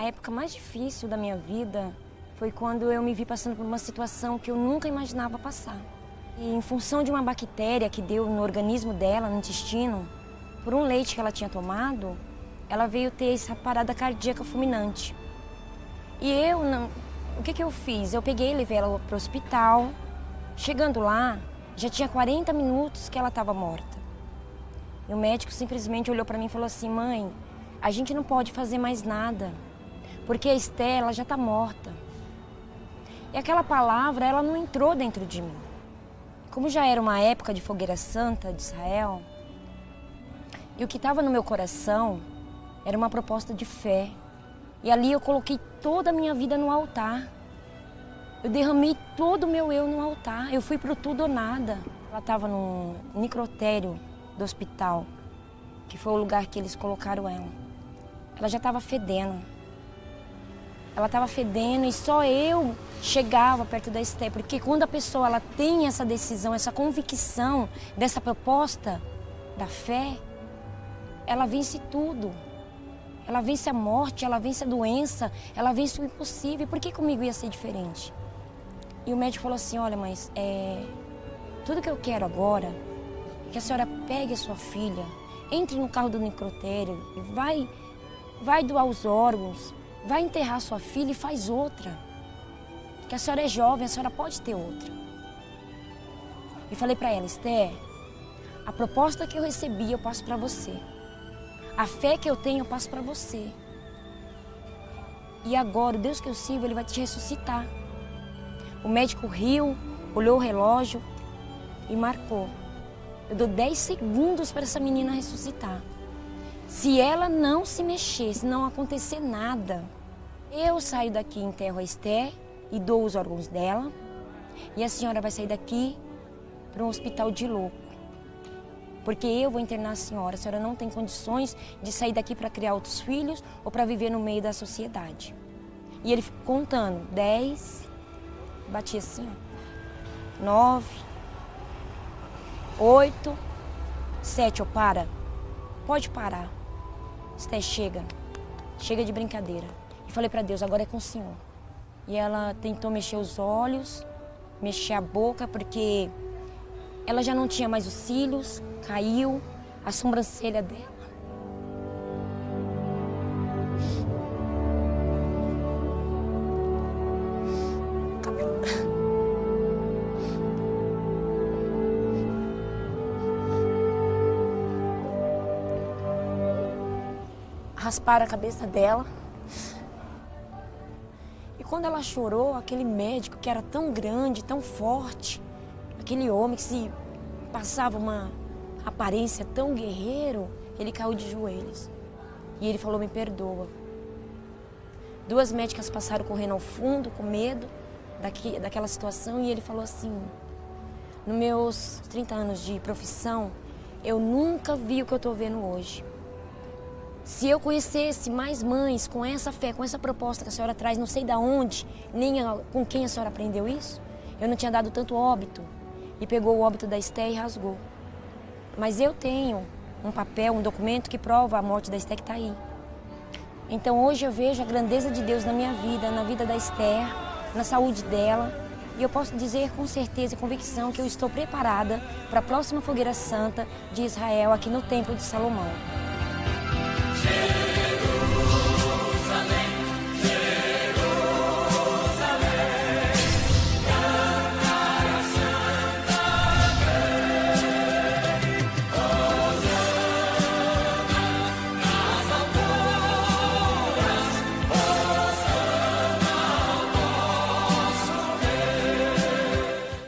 A época mais difícil da minha vida foi quando eu me vi passando por uma situação que eu nunca imaginava passar. E em função de uma bactéria que deu no organismo dela, no intestino, por um leite que ela tinha tomado, ela veio ter essa parada cardíaca fulminante. E eu não... O que eu fiz? Eu peguei e levei ela para o hospital. Chegando lá, já tinha 40 minutos que ela estava morta. E o médico simplesmente olhou para mim e falou assim: mãe, a gente não pode fazer mais nada, porque a Estela já está morta. E aquela palavra, ela não entrou dentro de mim. Como já era uma época de fogueira santa de Israel, e o que estava no meu coração era uma proposta de fé. E ali eu coloquei toda a minha vida no altar. Eu derramei todo o meu eu no altar. Eu fui pro tudo ou nada. Ela estava no necrotério do hospital, que foi o lugar que eles colocaram ela. Ela já estava fedendo. Ela estava fedendo e só eu chegava perto da Esté, porque quando a pessoa ela tem essa decisão, essa convicção dessa proposta da fé, ela vence tudo. Ela vence a morte, ela vence a doença, ela vence o impossível. Por que comigo ia ser diferente? E o médico falou assim: olha, mas tudo que eu quero agora é que a senhora pegue a sua filha, entre no carro do necrotério e vai doar os órgãos, vai enterrar sua filha e faz outra. Que a senhora é jovem, a senhora pode ter outra. E falei para ela: Esther, a proposta que eu recebi eu passo para você. A fé que eu tenho eu passo para você. E agora, o Deus que eu sirvo, Ele vai te ressuscitar. O médico riu, olhou o relógio e marcou. Eu dou 10 segundos para essa menina ressuscitar. Se ela não se mexer, se não acontecer nada, eu saio daqui, enterro a Esther e dou os órgãos dela. E a senhora vai sair daqui para um hospital de louco. Porque eu vou internar a senhora não tem condições de sair daqui para criar outros filhos ou para viver no meio da sociedade. E ele ficou contando, 10, batia assim, 9, 8, 7, eu para, pode parar, Esté, chega de brincadeira. E falei para Deus: agora é com o Senhor. E ela tentou mexer os olhos, mexer a boca, porque ela já não tinha mais os cílios, caiu a sobrancelha dela. Rasparam a cabeça dela. E quando ela chorou, aquele médico que era tão grande, tão forte, aquele homem que se passava uma aparência tão guerreiro, ele caiu de joelhos. E ele falou: me perdoa. 2 médicas passaram correndo ao fundo, com medo daquela situação, e ele falou assim: nos meus 30 anos de profissão, eu nunca vi o que eu estou vendo hoje. Se eu conhecesse mais mães com essa fé, com essa proposta que a senhora traz, não sei de onde, nem com quem a senhora aprendeu isso, eu não tinha dado tanto óbito. E pegou o óbito da Esté e rasgou. Mas eu tenho um papel, um documento que prova a morte da Esté, que está aí. Então hoje eu vejo a grandeza de Deus na minha vida, na vida da Esther, na saúde dela. E eu posso dizer com certeza e convicção que eu estou preparada para a próxima fogueira santa de Israel aqui no Templo de Salomão.